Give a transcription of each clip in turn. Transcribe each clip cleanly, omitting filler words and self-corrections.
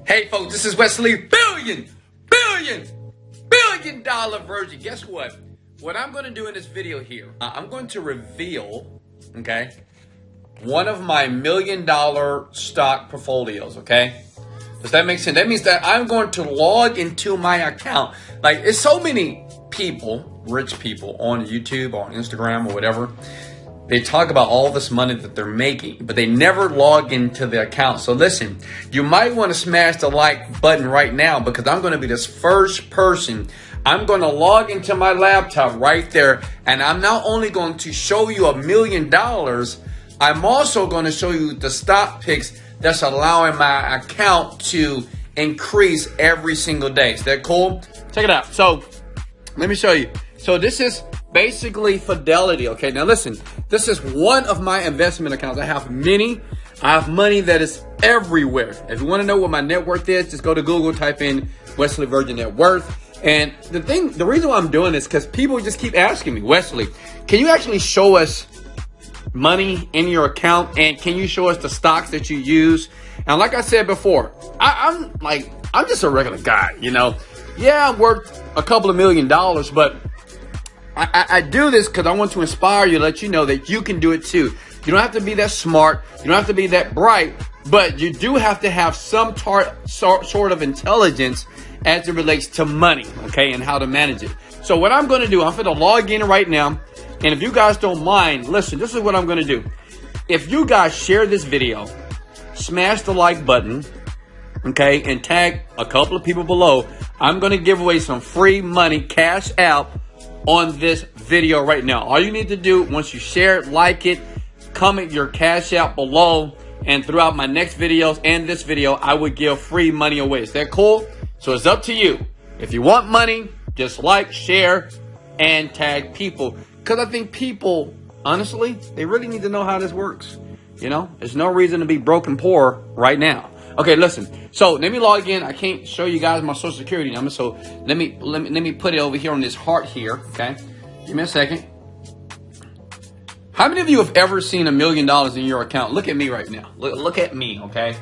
Hey folks, this is Wesley, billion dollar virgin. Guess what? What I'm going to do in this video here, I'm going to reveal, okay, one of my $1 million stock portfolios, okay? Does that make sense? That means that I'm going to log into my account. Like, there's so many people, rich people on YouTube, on Instagram or whatever. They talk about all this money that they're making, but they never log into the account. So listen, you might want to smash the like button right now because I'm going to be this first person. I'm going to log into my laptop right there. And I'm not only going to show you $1 million, I'm also going to show you the stock picks that's allowing my account to increase every single day. Is that cool? Check it out. So let me show you. So this is basically Fidelity. Okay, now listen, this is one of my investment accounts. I have many. I have money that is everywhere. If you want to know what my net worth is, just go to Google, type in Wesley Virgin net worth. And the reason why I'm doing this, because people just keep asking me, Wesley, can you actually show us money in your account? And can you show us the stocks that you use? And like I said before, I'm just a regular guy, you know. Yeah, I'm worth a couple of $1 million, but I do this because I want to inspire you, let you know that you can do it too. You don't have to be that smart. You don't have to be that bright, but you do have to have some sort of intelligence as it relates to money, okay, and how to manage it. So what I'm going to do, I'm going to log in right now. And if you guys don't mind, listen, this is what I'm going to do. If you guys share this video, smash the like button, okay, and tag a couple of people below, I'm going to give away some free money, cash out, on this video right now. All you need to do, once you share it, like it, comment your cash out below, and throughout my next videos and this video, I would give free money away. Is that cool? So it's up to you. If you want money, just like, share, and tag people. Because I think people, honestly, they really need to know how this works. You know, there's no reason to be broke and poor right now. Okay, listen. So let me log in. I can't show you guys my social security number. So let me put it over here on this heart here. Okay, give me a second. How many of you have ever seen $1 million in your account? Look at me right now. Look at me. Okay.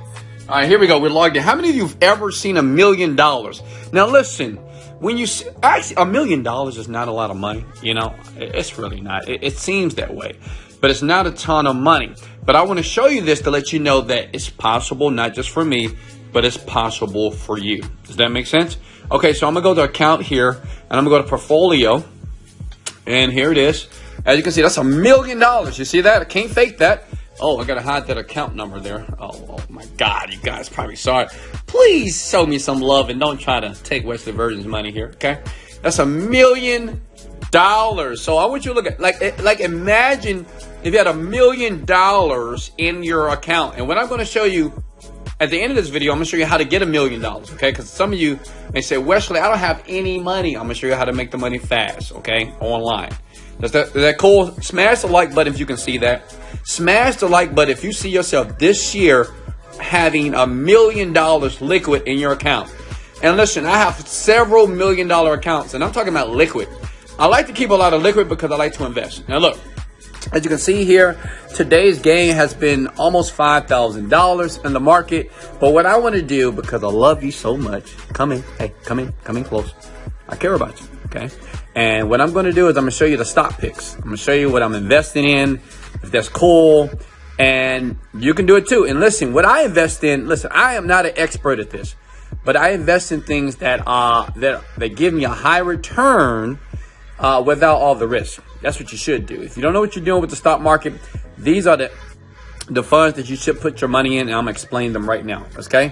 All right, here we go. We're logged in. How many of you have ever seen $1 million? Now listen. When you see, actually, $1 million is not a lot of money. You know, it's really not. It seems that way, but it's not a ton of money. But I want to show you this to let you know that it's possible, not just for me, but it's possible for you. Does that make sense? Okay, so I'm going to go to account here, and I'm going to go to portfolio, and here it is. As you can see, that's $1 million. You see that? I can't fake that. Oh, I got to hide that account number there. Oh my God, you guys probably saw it. Please show me some love and don't try to take Wesley Virgin's money here, okay? That's $1 million. So I want you to look at, like imagine if you had $1 million in your account. And what I'm going to show you at the end of this video, I'm going to show you how to get $1 million, okay? Because some of you may say, Wesley, I don't have any money. I'm going to show you how to make the money fast, okay? Online. Is that cool? Smash the like button if you can see that. Smash the like button if you see yourself this year having $1 million liquid in your account. And listen, I have several $1 million accounts, and I'm talking about liquid. I like to keep a lot of liquid because I like to invest. Now look, as you can see here, today's gain has been almost $5,000 in the market. But what I want to do, because I love you so much, come in, hey, come in close. I care about you, okay? And what I'm going to do is I'm going to show you the stock picks. I'm going to show you what I'm investing in, if that's cool. And you can do it too. And listen, what I invest in, listen, I am not an expert at this, but I invest in things that give me a high return without all the risk. That's what you should do. If you don't know what you're doing with the stock market, these are the funds that you should put your money in, and I'm going to explain them right now, okay?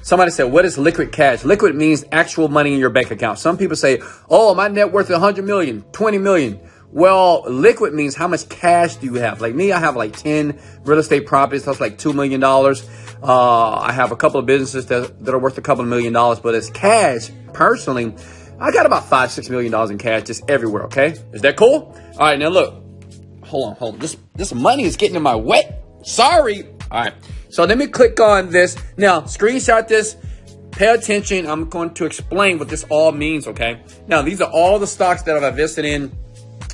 Somebody said, what is liquid cash? Liquid means actual money in your bank account. Some people say, oh, my net worth is 100 million, 20 million. Well, liquid means how much cash do you have? Like me, I have like 10 real estate properties. That's like $2 million. I have a couple of businesses that are worth a couple of $1 million. But as cash, personally, I got about $5-6 million in cash just everywhere, okay? Is that cool? All right, now look. Hold on. This money is getting in my way. Sorry. All right. So let me click on this. Now, screenshot this. Pay attention. I'm going to explain what this all means, okay? Now, these are all the stocks that I've invested in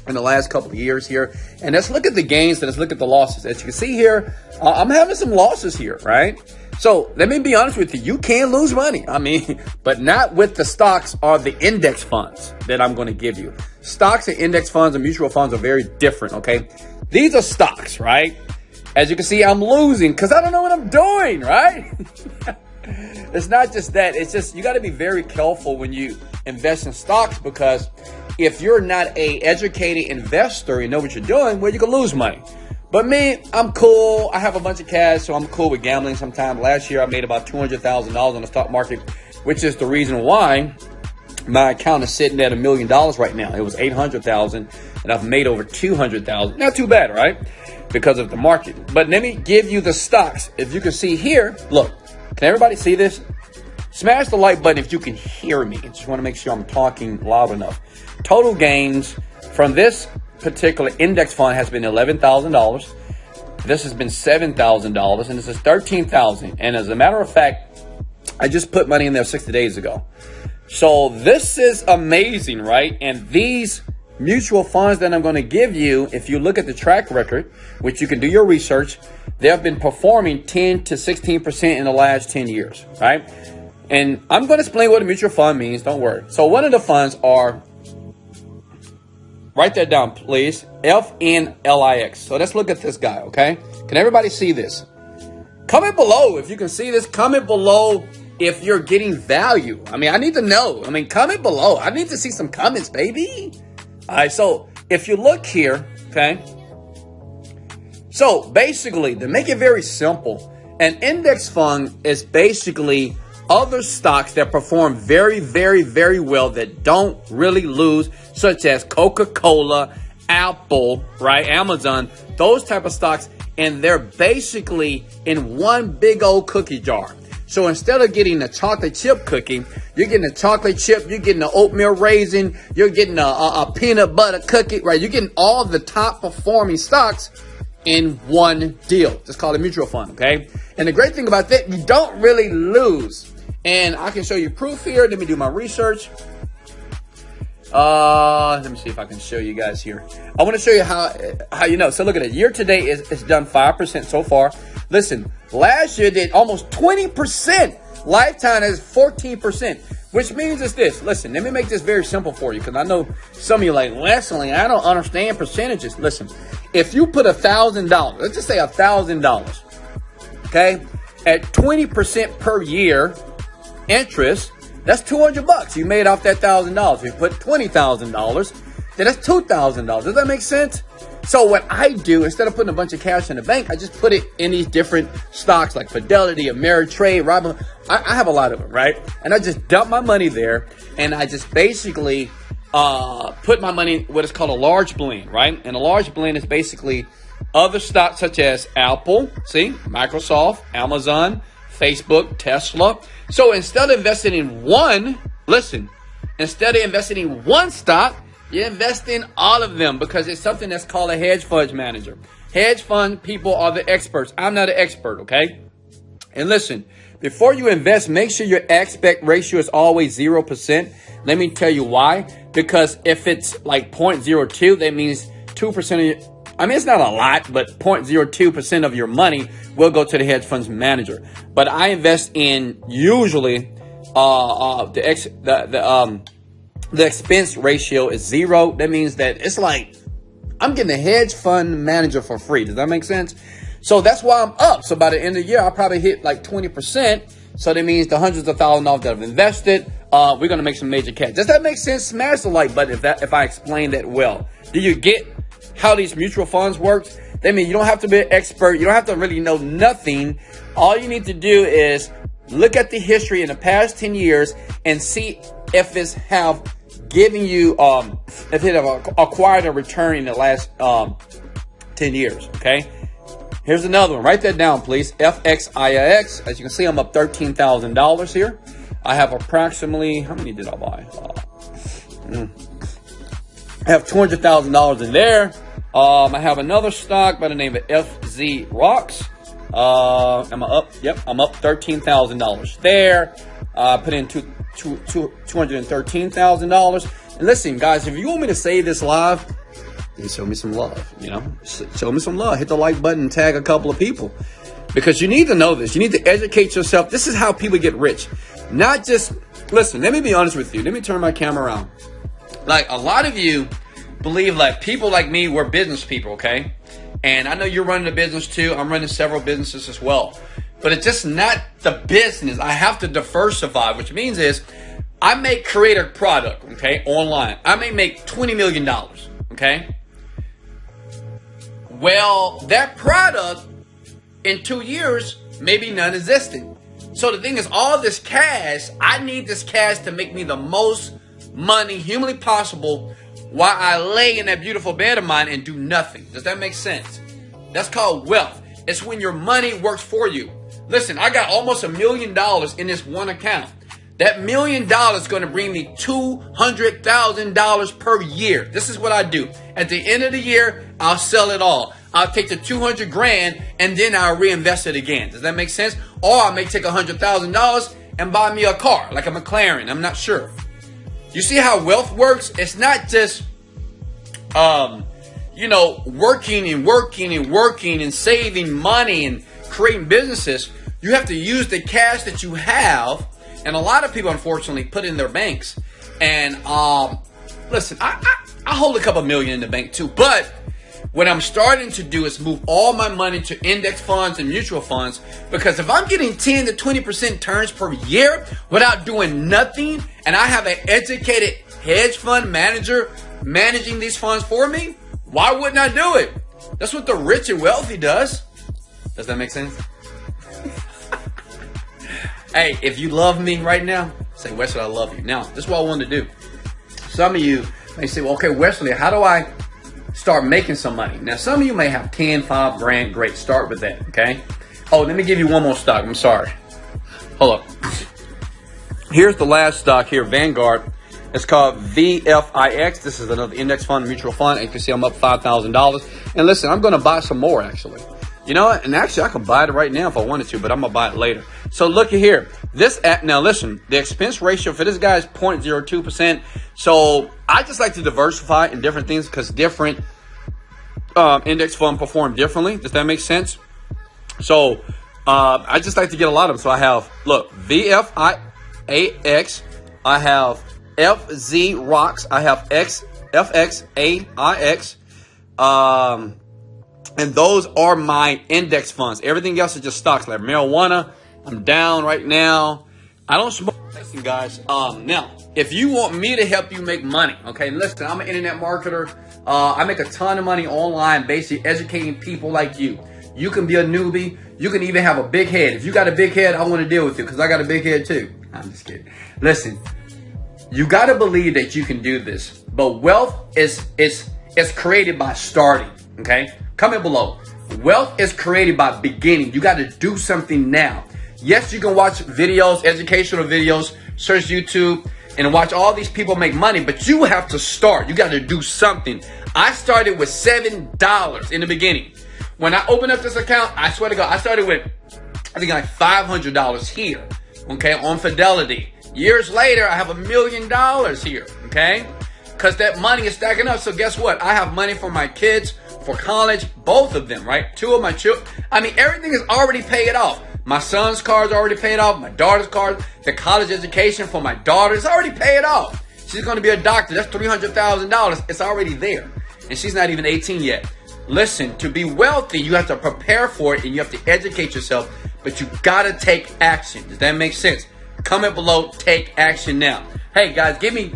the last couple of years here. And let's look at the gains and let's look at the losses. As you can see here, I'm having some losses here, right? So let me be honest with you. You can lose money. I mean, but not with the stocks or the index funds that I'm going to give you. Stocks and index funds and mutual funds are very different, okay? These are stocks, right? As you can see, I'm losing because I don't know what I'm doing, right? It's not just that. It's just you got to be very careful when you invest in stocks, because if you're not a educated investor and know what you're doing, well, you can lose money. But me, I'm cool. I have a bunch of cash, so I'm cool with gambling sometimes. Last year, I made about $200,000 on the stock market, which is the reason why my account is sitting at $1 million right now. It was $800,000, and I've made over $200,000. Not too bad, right? Because of the market. But let me give you the stocks. If you can see here, look. Can everybody see this? Smash the like button if you can hear me. Just want to make sure I'm talking loud enough. Total gains from this particular index fund has been $11,000. This has been $7,000, and this is $13,000. And as a matter of fact, I just put money in there 60 days ago. So this is amazing, right? And these mutual funds that I'm going to give you, if you look at the track record, which you can do your research, they have been performing 10 to 16% in the last 10 years, right? And I'm going to explain what a mutual fund means. Don't worry. So one of the funds are, write that down, please, FNLIX. So let's look at this guy, okay? Can everybody see this? Comment below if you can see this. Comment below if you're getting value. I mean, I need to know. I mean, comment below. I need to see some comments, baby. All right, so if you look here, okay? So basically, to make it very simple, an index fund is basically other stocks that perform very, very, very well that don't really lose, such as Coca-Cola, Apple, right, Amazon, those type of stocks, and they're basically in one big old cookie jar. So instead of getting a chocolate chip cookie, you're getting a chocolate chip, you're getting an oatmeal raisin, you're getting a peanut butter cookie, right? You're getting all the top performing stocks in one deal. Just call it a mutual fund, okay? And the great thing about that, you don't really lose. And I can show you proof here. Let me do my research. Let me see if I can show you guys here. I want to show you how you know. So look at it. Year to date, it's done 5% so far. Listen, last year did almost 20%. Lifetime is 14%, which means it's this. Listen, let me make this very simple for you, because I know some of you are like, Wesley, I don't understand percentages. Listen, if you put $1,000, let's just say $1,000, okay, at 20% per year interest, that's $200 you made off that $1,000. If you put $20,000, then that's $2,000. Does that make sense? So what I do, instead of putting a bunch of cash in the bank, I just put it in these different stocks like Fidelity, Ameritrade, Robinhood. I have a lot of them, right? And I just dump my money there, and I just basically put my money in what is called a large blend, right? And a large blend is basically other stocks such as Apple, see, Microsoft, Amazon, Facebook, Tesla. So instead of investing in one, listen, instead of investing in one stock, you invest in all of them, because it's something that's called a hedge fund manager. Hedge fund people are the experts. I'm not an expert, okay? And listen, before you invest, make sure your aspect ratio is always 0%. Let me tell you why. Because if it's like 0.02, that means 2% of your, I mean, it's not a lot, but 0.02% of your money will go to the hedge funds manager. But I invest in usually the expense ratio is 0. That means that it's like I'm getting a hedge fund manager for free. Does that make sense? So that's why I'm up. So by the end of the year, I'll probably hit like 20%. So that means the hundreds of thousands of dollars that I've invested, we're going to make some major cash. Does that make sense? Smash the like button if I explain that well. Do you get how these mutual funds work? That means you don't have to be an expert. You don't have to really know nothing. All you need to do is look at the history in the past 10 years and see if it's have given you, if it have acquired a return in the last 10 years, okay? Here's another one. Write that down, please. FXIIX. As you can see, I'm up $13,000 here. I have approximately, how many did I buy? I have $200,000 in there. I have another stock by the name of FZ Rocks. Am I up? Yep, I'm up $13,000 there. Put in $213,000. And listen, guys, if you want me to say this live, then show me some love, you know, show me some love. Hit the like button and tag a couple of people, because you need to know this. You need to educate yourself. This is how people get rich. Not just, listen, let me be honest with you. Let me turn my camera around. Like, a lot of you believe like people like me, we're business people, okay? And I know you're running a business too. I'm running several businesses as well. But it's just not the business. I have to diversify, which means is I may create a product, okay, online. I may make $20 million, okay? Well, that product in 2 years may be non-existent. So the thing is, all this cash, I need this cash to make me the most money humanly possible while I lay in that beautiful bed of mine and do nothing. Does that make sense? That's called wealth. It's when your money works for you. Listen, I got almost $1 million in this one account. That $1 million is going to bring me $200,000 per year. This is what I do. At the end of the year, I'll sell it all. I'll take the 200 grand and then I'll reinvest it again. Does that make sense? Or I may take $100,000 and buy me a car, like a McLaren. I'm not sure. You see how wealth works? It's not just, working and saving money and creating businesses. You have to use the cash that you have. And a lot of people, unfortunately, put it in their banks. And listen, I hold a couple million in the bank too. But what I'm starting to do is move all my money to index funds and mutual funds. Because if I'm getting 10 to 20% returns per year without doing nothing, and I have an educated hedge fund manager managing these funds for me, why wouldn't I do it? That's what the rich and wealthy does. Does that make sense? Hey, if you love me right now, say, Wesley, I love you. Now, this is what I want to do. Some of you may say, well, okay, Wesley, how do I start making some money? Now, some of you may have 10, 5 grand. Great. Start with that, okay? Oh, let me give you one more stock. I'm sorry. Hold up. Here's the last stock here, Vanguard. It's called VFIX. This is another index fund, mutual fund. And you can see I'm up $5,000. And listen, I'm going to buy some more, actually. You know what? And actually, I could buy it right now if I wanted to, but I'm going to buy it later. So look at here. This app, now listen, the expense ratio for this guy is 0.02%. So I just like to diversify in different things because different index fund perform differently. Does that make sense? So I just like to get a lot of them. So I have, look, VFIAX. I have FZ Rocks. I have FXAIX. And those are my index funds. Everything else is just stocks like marijuana. I'm down right now. I don't smoke. Listen, guys. Now, if you want me to help you make money, okay, listen, I'm an internet marketer. I make a ton of money online, basically educating people like you. You can be a newbie. You can even have a big head. If you got a big head, I want to deal with you because I got a big head too. I'm just kidding. Listen, you got to believe that you can do this. But wealth is created by starting, okay? Comment below. Wealth is created by beginning. You got to do something now. Yes, you can watch videos, educational videos, search YouTube, and watch all these people make money, but you have to start. You got to do something. I started with $7 in the beginning. When I opened up this account, I swear to God, I started with, I think like $500 here, okay, on Fidelity. Years later, I have $1 million here, okay, because that money is stacking up. So guess what? I have money for my kids, for college, both of them, right? 2 of my children. I mean, everything is already paid off. My son's car is already paid off. My daughter's car, the college education for my daughter is already paid off. She's going to be a doctor. That's $300,000. It's already there. And she's not even 18 yet. Listen, to be wealthy, you have to prepare for it and you have to educate yourself, but you got to take action. Does that make sense? Comment below, take action now. Hey guys, give me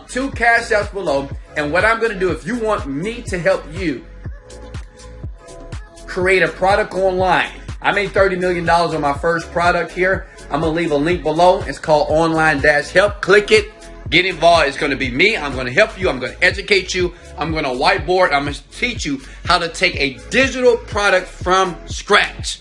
2 cash outs below. And what I'm going to do, if you want me to help you create a product online, I made $30 million on my first product here. I'm going to leave a link below. It's called Online-Help. Click it. Get involved. It's going to be me. I'm going to help you. I'm going to educate you. I'm going to whiteboard. I'm going to teach you how to take a digital product from scratch.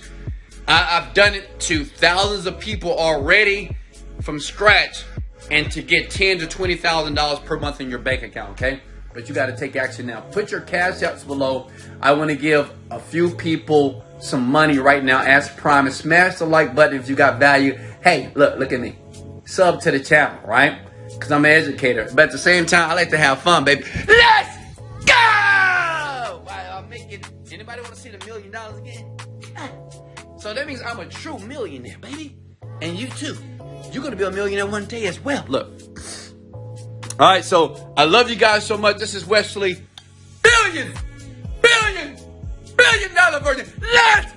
I've done it to thousands of people already from scratch, and to get $10,000 to $20,000 per month in your bank account, okay? But you got to take action now. Put your cash outs below. I want to give a few people some money right now as promised. Smash the like button if you got value. Hey, look at me. Sub to the channel, right? Because I'm an educator. But at the same time, I like to have fun, baby. Let's go! Wow, I'm making. Anybody want to see the $1 million again? So that means I'm a true millionaire, baby. And you too. You're going to be a millionaire one day as well. Look. All right, so I love you guys so much. This is Wesley. Billion dollar virgin. Let's